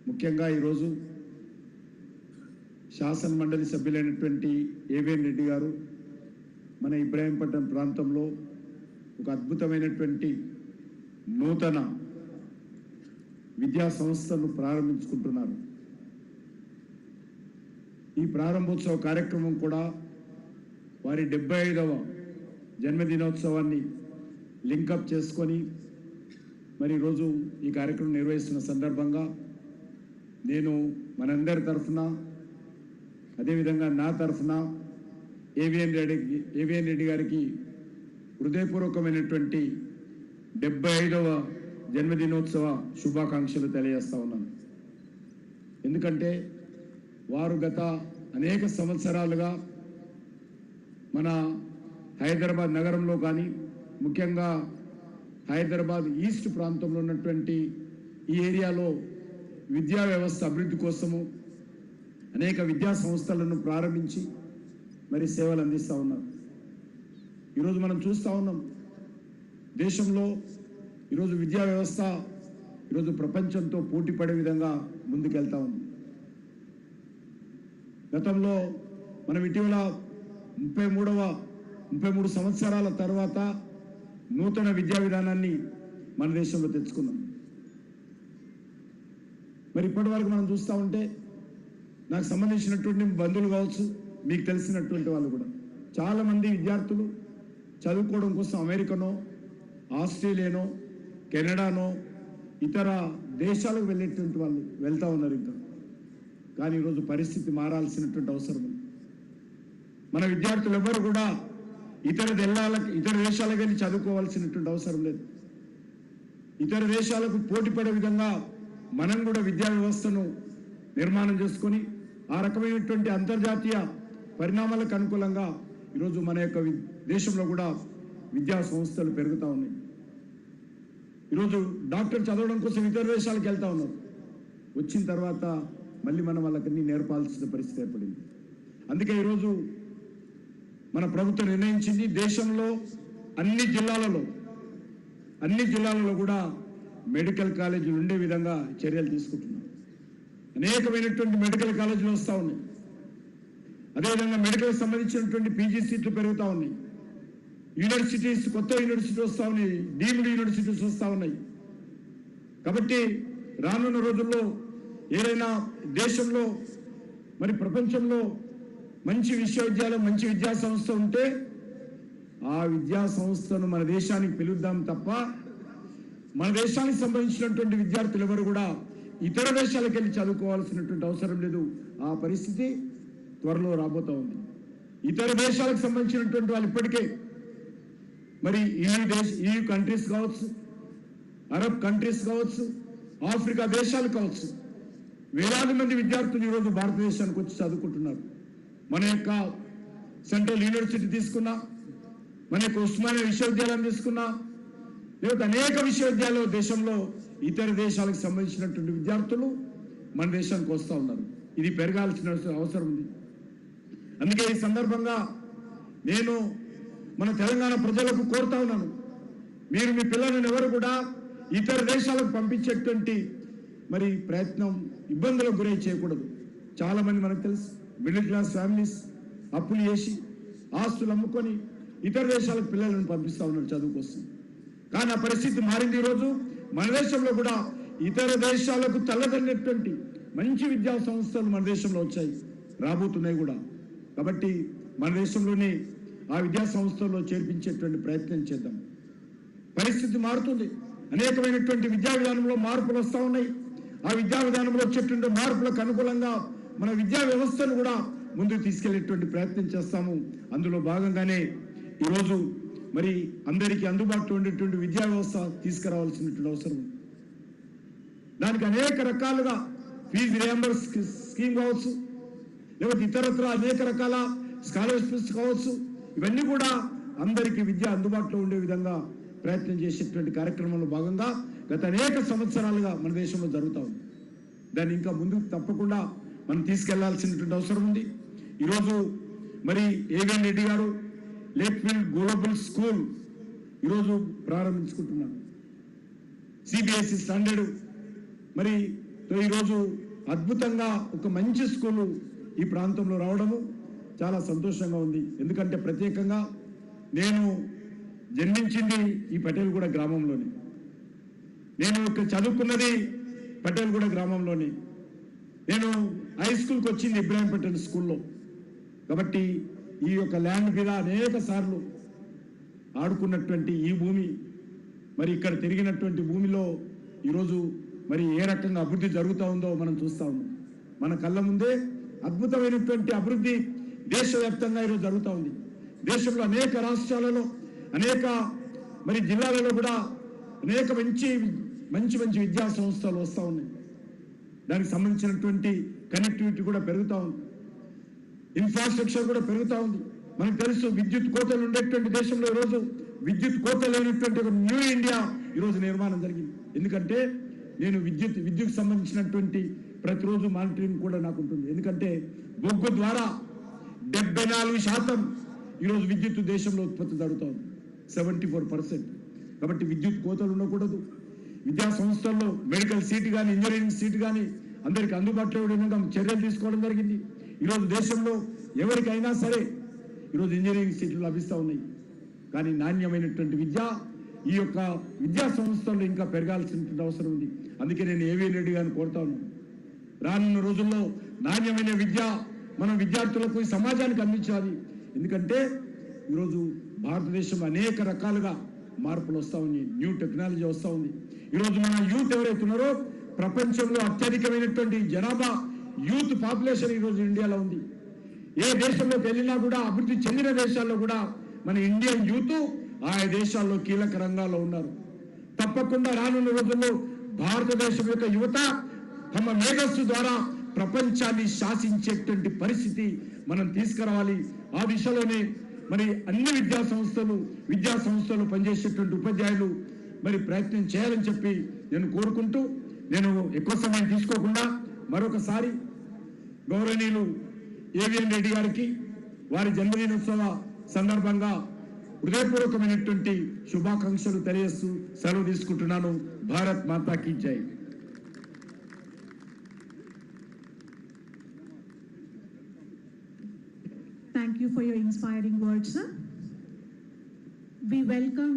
ముఖ్యంగా ఈరోజు శాసన మండలి సభ్యులైనటువంటి ఏవిఎన్ రెడ్డి గారు మన ఇబ్రాహీంపట్నం ప్రాంతంలో ఒక అద్భుతమైనటువంటి నూతన విద్యా సంస్థను ప్రారంభించుకుంటున్నారు. ఈ ప్రారంభోత్సవ కార్యక్రమం కూడా వారి 75వ జన్మదినోత్సవాన్ని లింకప్ చేసుకొని మరి ఈరోజు ఈ కార్యక్రమం నిర్వహిస్తున్న సందర్భంగా నేను మనందరి తరఫున అదేవిధంగా నా తరఫున ఏవిఎన్ రెడ్డి గారికి హృదయపూర్వకమైనటువంటి 75వ జన్మదినోత్సవ శుభాకాంక్షలు తెలియజేస్తా ఉన్నాను. ఎందుకంటే వారు గత అనేక సంవత్సరాలుగా మన హైదరాబాద్ నగరంలో కానీ ముఖ్యంగా హైదరాబాద్ ఈస్ట్ ప్రాంతంలో ఉన్నటువంటి ఈ ఏరియాలో విద్యా వ్యవస్థ అభివృద్ధి కోసము అనేక విద్యా సంస్థలను ప్రారంభించి మరి సేవలు అందిస్తూ ఉన్నారు. ఈరోజు మనం చూస్తూ ఉన్నాం దేశంలో ఈరోజు విద్యా వ్యవస్థ ఈరోజు ప్రపంచంతో పోటీ పడే విధంగా ముందుకెళ్తా ఉంది. గతంలో మనం ఇటీవల 33 సంవత్సరాల తర్వాత నూతన విద్యా విధానాన్ని మన దేశంలో తెచ్చుకున్నాం. మరి ఇప్పటి వరకు మనం చూస్తూ ఉంటే నాకు సంబంధించినటువంటి బంధువులు కావచ్చు, మీకు తెలిసినటువంటి వాళ్ళు కూడా చాలామంది విద్యార్థులు చదువుకోవడం కోసం అమెరికానో, ఆస్ట్రేలియానో, కెనడానో ఇతర దేశాలకు వెళ్ళేటువంటి వాళ్ళు వెళ్తూ ఉన్నారు. ఇంకా కానీ ఈరోజు పరిస్థితి మారాల్సినటువంటి అవసరం ఉంది. మన విద్యార్థులు ఎవరు కూడా ఇతర దేశాలకు వెళ్ళి చదువుకోవాల్సినటువంటి అవసరం లేదు. ఇతర దేశాలకు పోటీ పడే విధంగా మనం కూడా విద్యా వ్యవస్థను నిర్మాణం చేసుకొని ఆ రకమైనటువంటి అంతర్జాతీయ పరిణామాలకు అనుకూలంగా ఈరోజు మన యొక్క దేశంలో కూడా విద్యా సంస్థలు పెరుగుతూ ఉన్నాయి. ఈరోజు డాక్టర్ చదవడం కోసం ఇతర దేశాలకు వెళ్తూ ఉన్నారు. వచ్చిన తర్వాత మళ్ళీ మనం వాళ్ళకన్నీ నేర్పాల్సిన పరిస్థితి ఏర్పడింది. అందుకే ఈరోజు మన ప్రభుత్వం నిర్ణయించింది దేశంలో అన్ని జిల్లాలలో కూడా మెడికల్ కాలేజీలు ఉండే విధంగా చర్యలు తీసుకుంటున్నారు. అనేకమైనటువంటి మెడికల్ కాలేజీలు వస్తూ ఉన్నాయి. అదేవిధంగా మెడికల్ సంబంధించినటువంటి పీజీ సీట్లు పెరుగుతూ ఉన్నాయి. యూనివర్సిటీస్, కొత్త యూనివర్సిటీ వస్తూ ఉన్నాయి, డీమ్డ్ యూనివర్సిటీస్ వస్తూ ఉన్నాయి. కాబట్టి రానున్న రోజుల్లో ఏదైనా దేశంలో మరి ప్రపంచంలో మంచి విశ్వవిద్యాలయం, మంచి విద్యా సంస్థ ఉంటే ఆ విద్యా సంస్థను మన దేశానికి పిలుద్దాం తప్ప మన దేశానికి సంబంధించినటువంటి విద్యార్థులు ఎవరు కూడా ఇతర దేశాలకు వెళ్ళి చదువుకోవాల్సినటువంటి అవసరం లేదు. ఆ పరిస్థితి త్వరలో రాబోతూ ఉంది. ఇతర దేశాలకు సంబంధించినటువంటి వాళ్ళు ఇప్పటికే మరి EU కంట్రీస్ కావచ్చు, అరబ్ కంట్రీస్ కావచ్చు, ఆఫ్రికా దేశాలు కావచ్చు, వేలాది మంది విద్యార్థులు ఈరోజు భారతదేశానికి వచ్చి చదువుకుంటున్నారు. మన యొక్క సెంట్రల్ యూనివర్సిటీ తీసుకున్నా, మన యొక్క ఉస్మానియా విశ్వవిద్యాలయం తీసుకున్నా, లేకపోతే అనేక విశ్వవిద్యాలయాలు దేశంలో ఇతర దేశాలకు సంబంధించినటువంటి విద్యార్థులు మన దేశానికి వస్తూ ఉన్నారు. ఇది పెరగాల్సిన అవసరం ఉంది. అందుకే ఈ సందర్భంగా నేను మన తెలంగాణ ప్రజలకు కోరుతా ఉన్నాను, మీరు మీ పిల్లలను ఎవరు కూడా ఇతర దేశాలకు పంపించేటువంటి మరి ప్రయత్నం, ఇబ్బందులకు గురై చేయకూడదు. చాలామంది మనకు తెలుసు మిడిల్ క్లాస్ ఫ్యామిలీస్ అప్పులు చేసి ఆస్తులు అమ్ముకొని ఇతర దేశాలకు పిల్లలను పంపిస్తూ ఉన్నారు చదువు కోసం. కానీ ఆ పరిస్థితి మారింది. ఈరోజు మన దేశంలో కూడా ఇతర దేశాలకు తల్లదన్నటువంటి మంచి విద్యా సంస్థలు మన దేశంలో వచ్చాయి, రాబోతున్నాయి కూడా. కాబట్టి మన దేశంలోనే ఆ విద్యా సంస్థల్లో చేర్పించేటువంటి ప్రయత్నం చేద్దాం. పరిస్థితి మారుతుంది. అనేకమైనటువంటి విద్యా విధానంలో మార్పులు వస్తూ ఉన్నాయి. ఆ విద్యా విధానంలో వచ్చేటువంటి మార్పులకు అనుకూలంగా మన విద్యా వ్యవస్థను కూడా ముందుకు తీసుకెళ్లేటువంటి ప్రయత్నం చేస్తాము. అందులో భాగంగానే ఈరోజు మరి అందరికీ అందుబాటులో ఉండేటువంటి విద్యా వ్యవస్థ తీసుకురావాల్సినటువంటి అవసరం. దానికి అనేక రకాలుగా ఫీజు రియంబర్స్ స్కీమ్ కావచ్చు, లేకపోతే ఇతరత్ర అనేక రకాల స్కాలర్షిప్స్ కావచ్చు, ఇవన్నీ కూడా అందరికీ విద్య అందుబాటులో ఉండే విధంగా ప్రయత్నం చేసేటువంటి కార్యక్రమంలో భాగంగా గత అనేక సంవత్సరాలుగా మన దేశంలో జరుగుతూ ఉంది. దాన్ని ఇంకా ముందుకు తప్పకుండా మనం తీసుకెళ్లాల్సినటువంటి అవసరం ఉంది. ఈరోజు మరి ఏవిఎన్ రెడ్డి గారు లేక్ఫీల్డ్ గ్లోబల్ స్కూల్ ఈరోజు ప్రారంభించుకుంటున్నాను. సిబిఎస్ఈ స్టాండర్డ్ మరి ఈరోజు అద్భుతంగా ఒక మంచి స్కూలు ఈ ప్రాంతంలో రావడము చాలా సంతోషంగా ఉంది. ఎందుకంటే ప్రత్యేకంగా నేను జన్మించింది ఈ పటేల్గూడ గ్రామంలోనే, నేను ఇక్కడ చదువుకున్నది పటేల్గూడ గ్రామంలోనే, నేను హై స్కూల్కి వచ్చింది ఇబ్రాహీం పటేల్ స్కూల్లో. కాబట్టి ఈ యొక్క ల్యాండ్ మీద అనేక సార్లు ఆడుకున్నటువంటి ఈ భూమి, మరి ఇక్కడ తిరిగినటువంటి భూమిలో ఈరోజు మరి ఏ రకంగా అభివృద్ధి జరుగుతూ ఉందో మనం చూస్తూ ఉన్నాం. మన కళ్ళ ముందే అద్భుతమైనటువంటి అభివృద్ధి దేశవ్యాప్తంగా ఈరోజు జరుగుతూ ఉంది. దేశంలో అనేక రాష్ట్రాలలో, అనేక మరి జిల్లాలలో కూడా అనేక మంచి విద్యా సంస్థలు వస్తూ ఉన్నాయి. దానికి సంబంధించినటువంటి కనెక్టివిటీ కూడా పెరుగుతూ ఉంది, ఇన్ఫ్రాస్ట్రక్చర్ కూడా పెరుగుతూ ఉంది. మనకు తెలుసు విద్యుత్ కోతలు ఉండేటువంటి దేశంలో ఈరోజు విద్యుత్ కోత లేనటువంటి ఒక న్యూ ఇండియా ఈరోజు నిర్మాణం జరిగింది. ఎందుకంటే నేను విద్యుత్ సంబంధించినటువంటి ప్రతిరోజు మానిటరింగ్ కూడా నాకు ఉంటుంది. ఎందుకంటే బొగ్గు ద్వారా 74% ఈరోజు విద్యుత్ దేశంలో ఉత్పత్తి జరుగుతూ ఉంది, 74%. కాబట్టి విద్యుత్ కోతలు ఉండకూడదు. విద్యా సంస్థల్లో మెడికల్ సీట్ కానీ ఇంజనీరింగ్ సీట్ కానీ అందరికీ అందుబాటులో ఉండడం చర్యలు తీసుకోవడం జరిగింది. ఈరోజు దేశంలో ఎవరికైనా సరే ఈరోజు ఇంజనీరింగ్ సీట్లు లభిస్తూ ఉన్నాయి. కానీ నాణ్యమైనటువంటి విద్య ఈ యొక్క విద్యా సంస్థల్లో ఇంకా పెరగాల్సినటువంటి అవసరం ఉంది. అందుకే నేను ఏవిఎన్ రెడ్డి గారిని కోరుతా ఉన్నాను, రానున్న రోజుల్లో నాణ్యమైన విద్య మనం విద్యార్థులకు ఈ సమాజానికి అందించాలి. ఎందుకంటే ఈరోజు భారతదేశంలో అనేక రకాలుగా మార్పులు వస్తూ ఉన్నాయి, న్యూ టెక్నాలజీ వస్తూ ఉంది. ఈరోజు మన యూత్ ఎవరైతే ఉన్నారో ప్రపంచంలో అత్యధికమైనటువంటి జనాభా యూత్ పాపులేషన్ ఈరోజు ఇండియాలో ఉంది. ఏ దేశంలోకి వెళ్ళినా కూడా అభివృద్ధి చెందిన దేశాల్లో కూడా మన ఇండియన్ యూత్ ఆయా దేశాల్లో కీలక రంగాల్లో ఉన్నారు. తప్పకుండా రానున్న రోజుల్లో భారతదేశం యొక్క యువత తమ మేధస్సు ద్వారా ప్రపంచాన్ని శాసించేటువంటి పరిస్థితి మనం తీసుకురావాలి. ఆ దిశలోనే మరి అన్ని విద్యా సంస్థలు పనిచేసేటువంటి ఉపాధ్యాయులు మరి ప్రయత్నం చేయాలని చెప్పి నేను కోరుకుంటూ, నేను ఎక్కువ సమయం తీసుకోకుండా మరొకసారి గౌరవనీయులు ఏవిఎన్ రెడ్డి గారికి వారి జన్మదినోత్సవ సందర్భంగా హృదయపూర్వకమైనటువంటి శుభాకాంక్షలు తెలియజేస్తూ సెలవు తీసుకుంటున్నాను. భారత్ మాతా కీ జై. Thank you for your inspiring words, sir. We welcome